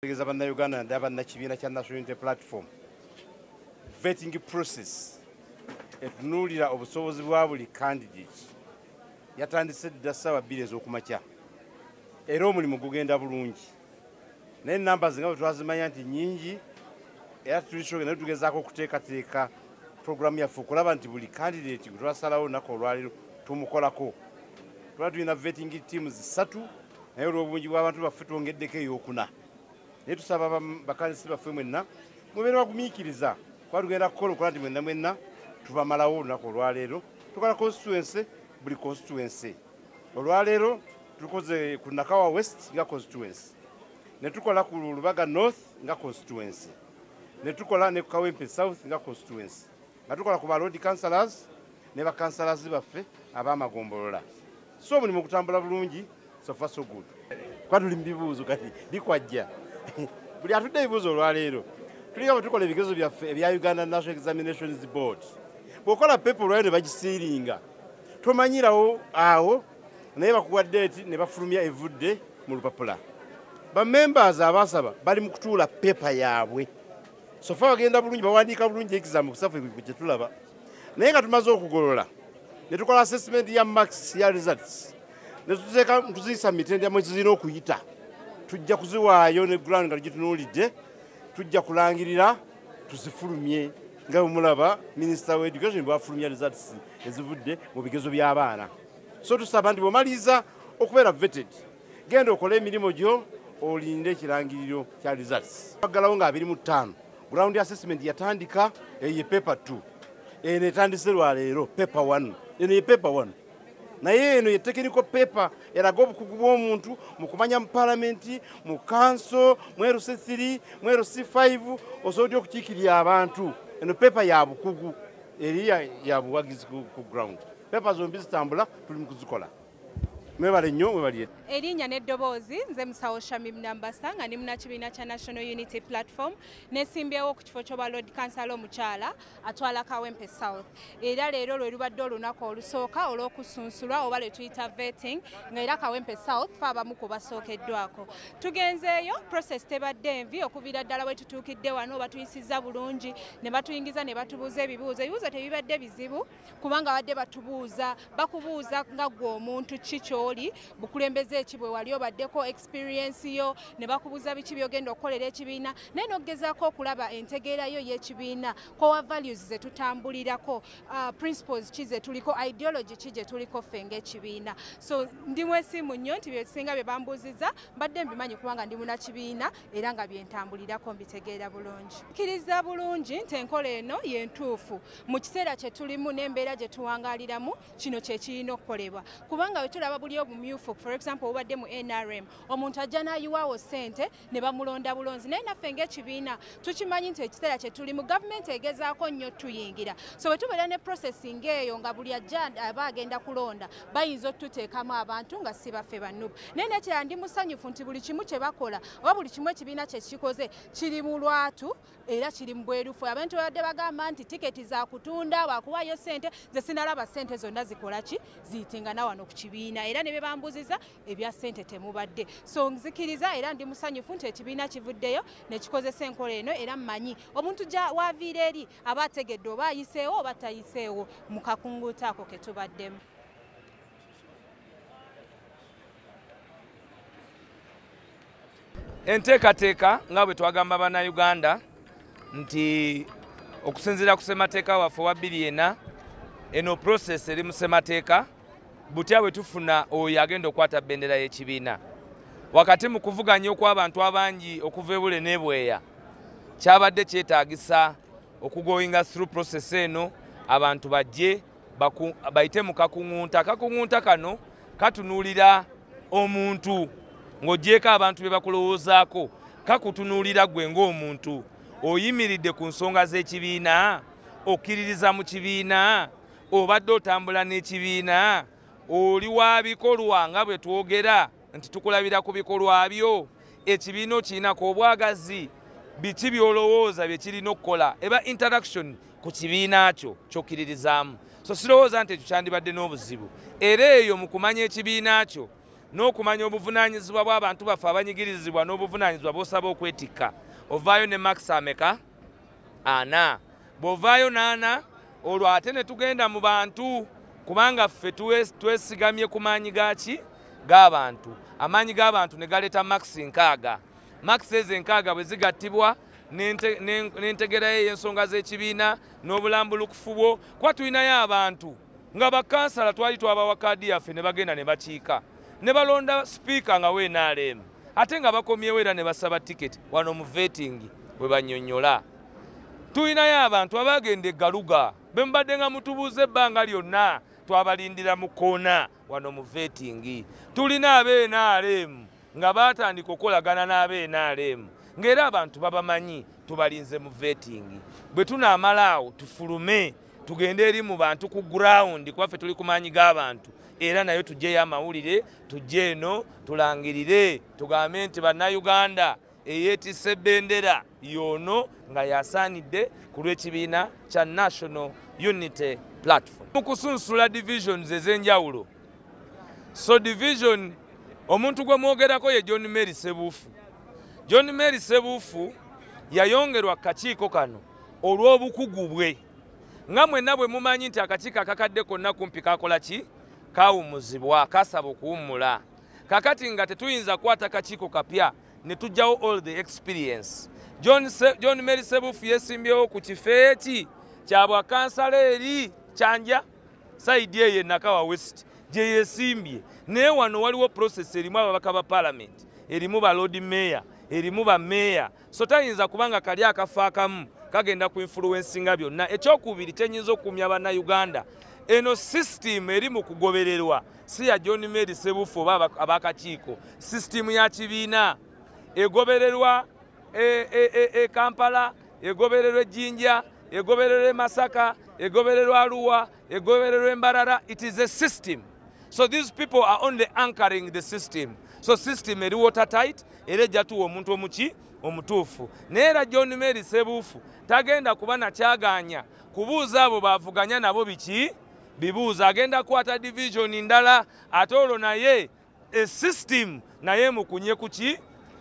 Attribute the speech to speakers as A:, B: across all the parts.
A: Tegeza bannayuganda n'abannakibiina kya National Unity Platform vetting process etunuulira obusobozi bwa buli candidate yatandise dda ssaawa 2 ez'okumakya era omulimu gugenda bulungi naye numbers nga bwe twazimanya nti nnyingi era tulisogenda tugezaako okuteekateeka programu yaffe okulaba nti buli candidate gwe twasalawo olunaku olwaleero tumukolako. Tuba tulina vetting teams 3 naye olw'obungi bw'abantu baffe twongeddeko ey'okuna. Naye tusaba bakandisi baffe mwenna mubeere bagumiikiriza kuba tugenda kukola okola nti mwenna tubamalawo olunaku olwaleero tukola constituency buli constituency. Olwaleero tukoze ku Nakawa West nga constituency, ne tukola ku Lubaga North nga constituency, ne tukola ne ku Kawempe South nga constituency, nga tukola ku ba road councillors ne ba councillors baffe ab'amagombolola. So mulimu gutambula bulungi, so far so good. Kwa tuli mbibuuzo kati bikwajja buli atudde ebibuuzo olwaleero tulinga bwe tukola ebigezo byaffe ebya Uganda National Examinations Board. Bw'okola pepa olwaleero ne bagisiiringa tomanyirawo awo naye bakuwa date ne bafulumya evudde mu lupapula. Ba members abasaba bali mu kutuula pepa yaabwe, sofa bagenda bulungi bawandiika bulungi exam kusaffe kye tulaba. Naye nga tumaze okugolola ne tukola assessment ya marks ya results ne tuteeka tuziyisa mitendera mwe zirina okuyita, tujja kuziwaayo ne ground nga tugitunuulidde, tujja kulangirira tuzifulumye nga bwe mulaba Minister wa Education bwafulumya results ezivudde mu bigezo by'abaana. So tusaba nti bw'omaliriza okubeera vetted genda okole emirimu gyo olinde ekirangiriro kya results. Baggalawo nga 25 ground assessment yatandika ye paper 2 eno etandise lwaleero paper 1 eno ye paper 1 naye eno ye technical paper eraga obukugu bw'omuntu mu kumanya mu palamenti mu council mu LC3 mu LC5 osobola okukiikirira abantu. Eno paper ya bukugu eri ya buwagizi ku ground. Paper zombi zitambula tuli mu kuzikola. Mwebale nnyo mwebaliye.
B: Erinnya n'eddoboozi nze Musawo Shamim Nambasa nga ndi munnakibiina kya National Unity Platform nesimbyewo ku kifo ky'obwa Lord Councillor omukyala atwala Kawempe South. Era leero lwe lubadde olunaku olusooka olw'okusunsulwa oba lwe tuyita vetting nga era Kawempe South fe abamu ku basookeddwako. Tugenzeeyo process tebadde envi okuviira ddala we tutuukidde wano oba tuyisizza bulungi ne batuyingiza ne batubuuza ebibuuzo. Ebibuuzo tebibadde bizibu kubanga badde batubuuza bakubuuza nga ggwe omuntu ki oli bukulembeze ki bwe wali obaddeko experience yo ne bakubuuza biki byogenda okukolera ekibiina naye n'ogezaako okulaba entegeera yo y'ekibiina core values ze tutambulirako, principles ki ze tuliko, ideology ki gye tuliko ffe ng'ekibiina. So ndi mwesimu nnyo nti byesinga bye bambuuzizza mbadde mbimanyi kubanga ndi munnakibiina era nga byentambulirako mbitegeera bulungi. Kkiriza bulungi nti enkola eno yentuufu mu kiseera kye tulimu n'embeera gye tuwangaaliramu kino kye kirina okukolebwa kubanga bwe tulaba buli obumyufu for example obadde mu NRM omuntu ajja n'ayiwaawo ssente ne bamulonda bulonzi naye naffe ng'ekibiina tukimanyi nti ekiseera kye tulimu gavumenti egezaako nnyo tuyingira. So bwe tubeera ne processing eyo nga buli ajja aba agenda kulonda bayinza otuteekamu abantu nga si baffe bannubu. Naye nekirala ndi musanyufu nti buli kimu kye bakola oba buli kimu ekibiina kye kikoze kiri mu lwatu era kiri mu bwerufu. Abantu babadde bagamba nti tiketi za kutunda wakuwaayo ssente, ze sinalaba ssente zonna zikola ki ziyitingana wano ku kibiina era ne bambuuziza ebya ssente temubadde. So nzikiriza era ndi musanyufu nti ekibiina kivuddeyo ne kikozesa enkola eno era mmanyi omuntu waviira eri aba ategedde oba ayiseewo oba tayiseewo mu kakunguuta ako ke tubaddemu.
C: Enteekateeka nga bwe twagamba bannayuganda nti okusinziira ku ssemateeka waffe wa 2004 eno process eri mu ssemateeka butya bwe tufuna oyo agenda okwata bendera y'ekibiina. Wakati mu kuvuganya okw'abantu abangi okuva ebule n'ebweya kyabadde kyetaagisa okugoyinga through process eno abantu bajje bayite mu kakungunta. Akakungunta kano katunuulira omuntu ng'ogyeko abantu be bakulowoozaako, kakutunuulira gwe ng'omuntu oyimiridde ku nsonga z'ekibiina, okkiririza mu kibiina, obadde otambula n'ekibiina, oli wa bikolwa nga bwe twogera nti tukulabira ku bikolwa byo, ekibiina okirinako obwagazi, biki by'olowooza bye kirina okukola, eba interaction ku kibiina kyo ky'okkiririzaamu. So sirowooza nti ekyo kyandibadde n'obuzibu. Era eyo mu kumanya ekibiina kyo n'okumanya obuvunaanyizibwa bw'abantu baffe abanyigirizibwa n'obuvunaanyizibwa bw'osaba okwetikka. Ovaayo ne makisi ameka? 4. Bw'ovaayo 8 olwo ate ne tugenda mu bantu, kubanga ffe twesigamye ku maanyi gaki g'abantu. Amaanyi g'abantu ne galeeta makisi 6. Makisi ezo 6 bwe zigattibwa n'entegera y'ensonga z'ekibiina n'obulambulukufu bwo, kuba tulinayo abantu nga bakansala twali twabawa kaadi yaffe ne bagenda ne bakiika ne balonda sipiika nga w'NRM, ate nga bakomyewo era ne basaba tiketi wano mu vetting bwe bannyonnyola. Tulinayo abantu abagenda eggaluga be mubadde nga mutubuuza ebbanga lyonna twabalindira mu koona wano mu vetting. Tulina ab'NRM nga baatandika okukolagana n'ab'NRM ng'era abantu babamanyi, tubalinze mu vetting. Bwe tunaamala awo tufulume tugende eri mu bantu ku ground, kuba ffe tuli ku maanyi g'abantu, era nayo tujjeyo amawulire, tujje eno tulangirire tugambe nti bannayuganda eyeetisse bendera yono nga yasaanidde ku lw'ekibiina kya National Unity Platform. Mu kusunsula divisions ez'enjawulo, so division omuntu gwe mwogerako ye John Mary Ssebuufu. John Mary Ssebuufu yayongerwa akakiiko kano olw'obukugu bwe. Nga mwenna bwe mumanyi nti akakiiko akakadde konna kumpi kakola ki? Kawumuzibwa, kasaba okuwummula. Kakati nga tetuyinza kukwata kakiiko kapya ne tujjawo all the experience. John Mary Ssebuufu yeesimbyewo ku kifo eki kya bwakansala eri Kyanja sayidi eyo Nakawa West gye yeesimbye. Naye wano waliwo process erimu ababaka ba parliament, erimu ba lord mayor, erimu ba mayor. So tayinza kubanga kali akafo akamu kagenda ku influencinga byonna. Ekyokubiri kyenyinza okukumya bannayuganda, eno system eri mu kugobererwa si ya John Mary Ssebuufu oba abakakiiko. System ya kibiina egobererwa Kampala, egobererwa Jinja, egobererwa Masaka, egobererwa Arua, egobererwa Mbarara. It is a system. So these people are only anchoring the system. So system eri watertight, era ejja tuwa omuntu omuki omutuufu. Neera John Mary Ssebuufu tagenda kuba na kyaganya kubuuza abo baavuganya nabo biki bibuuza. Agenda kwata division ndala, ate olwo naye system naye mukunye kuki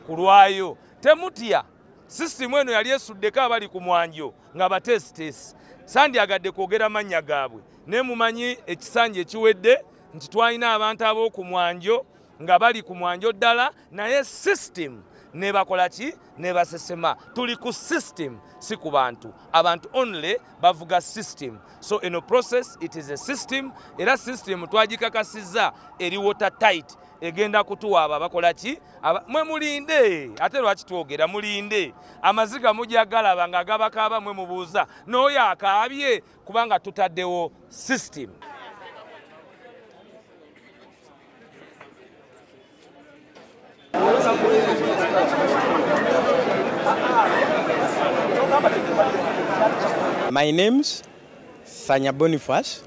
C: kulwayo. Temutya system eno yali esuddeko abali ku mwanjo nga batesitesi. Sandyagadde kwogera mannya gaabwe, ne mumanyi ekisanja ekiwedde nti twalina abantu ab'oku mwanjo nga bali ku mwanjo ddala, naye system ne bakola ki? Ne basesema. Tuli ku system, si ku bantu. Abantu only bavuga system. So eno process, it is a system, era system twagikakasizza eri watertight, egenda kutuwa abo bakola ki? Mwe mulinde, ate lwaki twogera mulinde. Amaziga mujagalaba nga gabakaaba mwe mubuuza n'oyo akaabye, kubanga tutaddewo system.
D: My name's Sanya Boniface.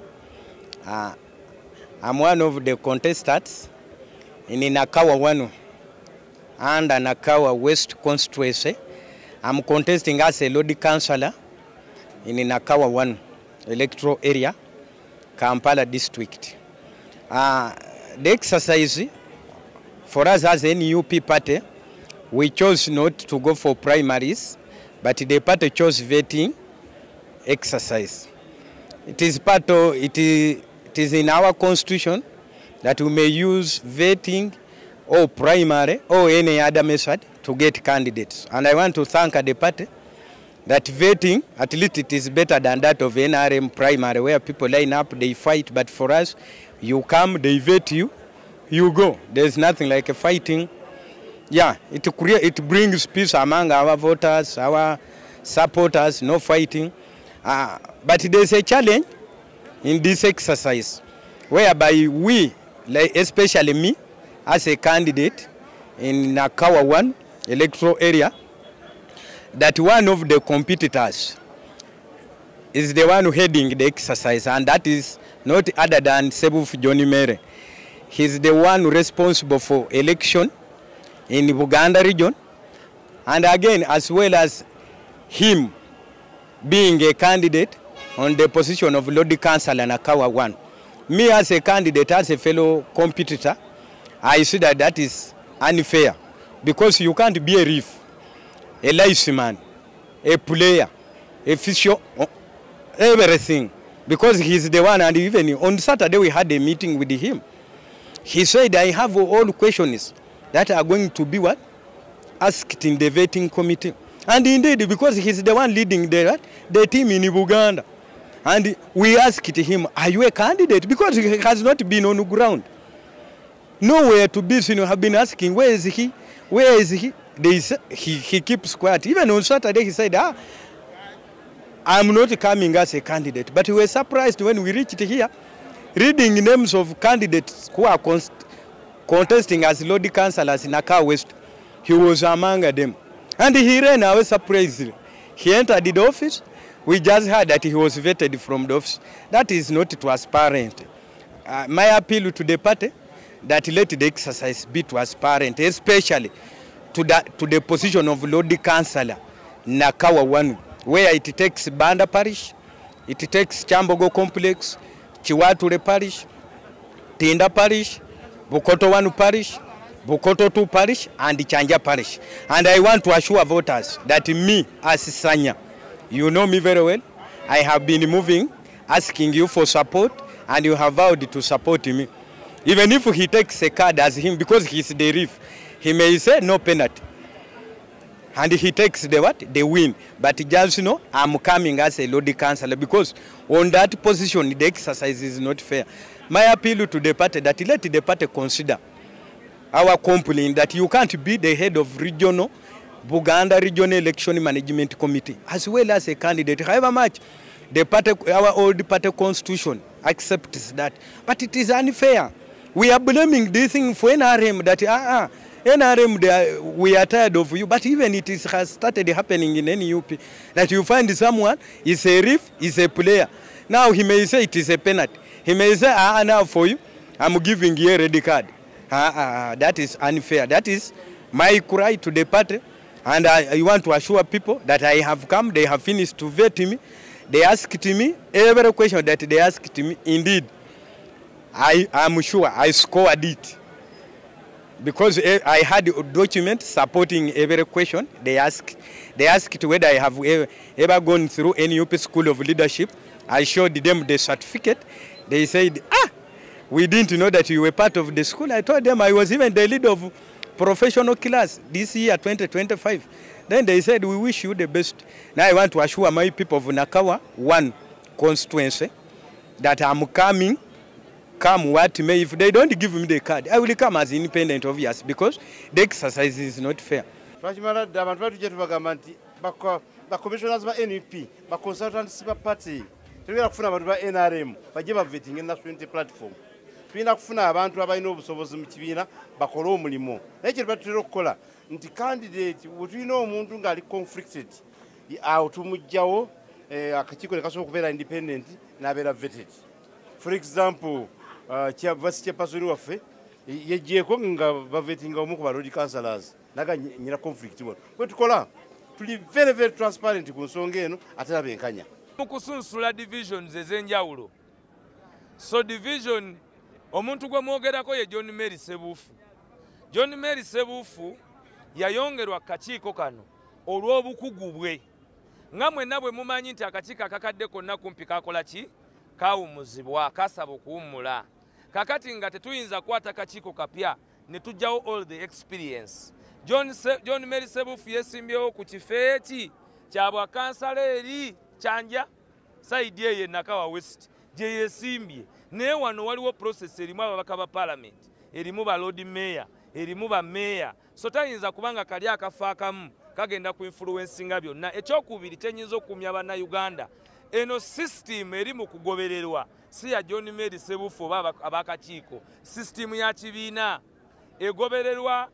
D: I'm one of the contestants in Nakawa 1 and Nakawa West constituency. I'm contesting as a Lord Councillor in Nakawa 1 electoral area, Kampala district. The exercise for us as a NUP party, we chose not to go for primaries, but the party chose vetting exercise. It is part of it is in our constitution that we may use vetting or primary or any other method to get candidates. And I want to thank the party that vetting, at least it is better than that of NRM primary where people line up, they fight, but for us, you come, they vet you, you go. There's nothing like a fighting. Yeah, it brings peace among our voters, our supporters, no fighting. But there's a challenge in this exercise whereby we, like especially me, as a candidate in Nakawa 1 electoral area, that one of the competitors is the one heading the exercise, and that is not other than Ssebuufu John Mary. He's the one responsible for election in the Buganda region, and again, as well as him being a candidate on the position of Lord Councillor Nakawa 1. Me as a candidate, as a fellow competitor, I see that that is unfair, because you can't be a reef, a linesman, a player, a official, everything, because he's the one. And even on Saturday we had a meeting with him. He said, I have all questions that are going to be asked in the vetting committee. And indeed, because he's the one leading the team in Uganda. And we asked him, are you a candidate? Because he has not been on the ground. Nowhere to be seen. Have been asking, where is he? Where is he? He keeps quiet. Even on Saturday he said, I'm not coming as a candidate. But we were surprised when we reached here, reading names of candidates who are contesting as Lord Councillors in Nakawa West. He was among them. And he ran away surprised. He entered the office. We just heard that he was vetted from the office. That is not transparent. My appeal to the party, that let the exercise be transparent, especially to the position of Lord Councillor Nakawa 1, where it takes Banda Parish, it takes Chambogo Complex, Chiwature Parish, Tinda Parish, Bukoto 1 Parish, Bukoto 2 Parish, and Chanja Parish. And I want to assure voters that me, as Sanya, you know me very well, I have been moving, asking you for support, and you have vowed to support me. Even if he takes a card as him, because he's the reef, he may say no penalty. And he takes the win. But just I'm coming as a Lord Councillor, because on that position, the exercise is not fair. My appeal to the party, that let the party consider our complaint that you can't be the head of Buganda Regional Election Management Committee, as well as a candidate. However much the party, our old party constitution accepts that. But it is unfair. We are blaming this thing for NRM, that NRM, we are tired of you. But even it has started happening in NUP, that you find someone is a reef, is a player. Now he may say it is a penalty. He may say, now for you, I'm giving you a red card. That is unfair. That is my cry to the party. And I want to assure people that I have come, they have finished to vet me. They asked me every question that they asked me. Indeed, I am sure I scored it. Because I had a document supporting every question they asked. They asked whether I have ever gone through any UP School of Leadership. I showed them the certificate. They said, we didn't know that you were part of the school. I told them I was even the leader of professional class this year, 2025. Then they said, we wish you the best. Now I want to assure my people of Nakawa 1 constituency that I'm coming, come what may. If they don't give me the card, I will come as independent, obvious, because the exercise is not fair.
A: Commissioners ba NUP, ba consultants ba party, tulina kufuna abantu ba NRM, baje ba vetting in national unity platform. Tulina kufuna abantu abalina obusobozi mu kibiina bakole omulimo. Naye kye batulira okukola nti candidate tulina omuntu ng'ali conflicted, awo tumugjawo akakiiko ne kasobola okubeera independent n'abeera vetted. For example, vice chairperson waffe yejjeeko nga bavettinga omu ku ba Lord Councillors naga nyina conflict wano. Bwe tukola tuli very, very transparent ku nsonga eno ate nabenkanya.
C: Mukusunsula divisions ez'enjawulo. So division omuntu gwe mwogerako ye John Mary Sebuufu. John Mary Sebuufu yayongerwa kakiiko kano olw'obukugu bwe. Nga mwenna bwe mumanyi nti akakiiko akakadde konna kumpi kakola ki? Kawumuzibwa, kasaba okuwummula. Kakati nga tetuyinza kwata kakiiko kapya ne tujjawo all the experience. John Mary Sebuufu yesimbyewo ku kifo eki kya bwakansala eri Chanja side ye Nakawa West gye yesimbye. Naye wano waliwo process erimu ababaka ba parliament, erimu ba Lord Mayor, erimu ba Mayor. So tayinza kubanga kali akafo akamu kagenda ku influencinga byonna. Ekyokubiri kyenyinza okumya bannayuganda, eno system eri mu kugobererwa si ya John Mary Sebuufu oba abakakiiko. System ya kibiina egobererwa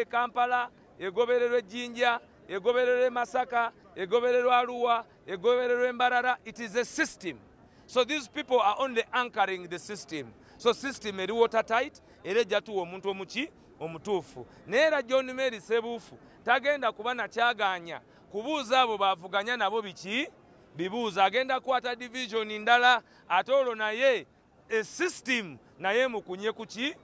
C: Kampala, egobererwa Jinja, egobererwa Masaka, egobererwa Arua, egobererwa Mbarara. It is a system. So these people are only anchoring the system. So system eri watertight, erejja tuwa omuntu omuki omutuufu. Neera John Mary Sebuufu tagenda kuba na kyaganya kubuuza abo bavuganya nabo biki bibuuza. Agenda kwata division ndala ate olwo naye a system naye mukunye kuki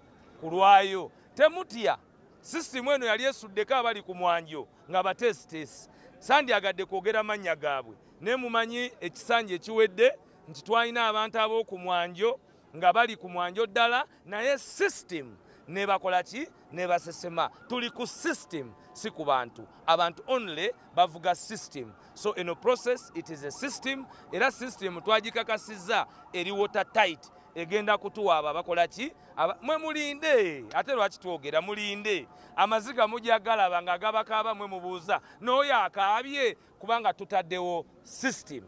C: kulwayo temutya sisitimu eno yali esuddeko abali ku mwanjo nga batesitesi sandyagadde kwogera mannya gaabwe naye mumanyi ekisanja ekiwedde nti twalina abantu ab'oku mwanjo nga bali ku mwanjo ddala naye sisitimu ne bakola ki ne basesema tuli ku system si ku bantu abantu only bavuga system so eno process it is a system era system twagikakasizza eri watertight egenda kutuwa abo abakola ki mwe mulinde ate lwaki twogera mulinde amaziga mujagalaba nga gabakaaba mwe mubuuza n'oyo akaabye kubanga tutaddewo system.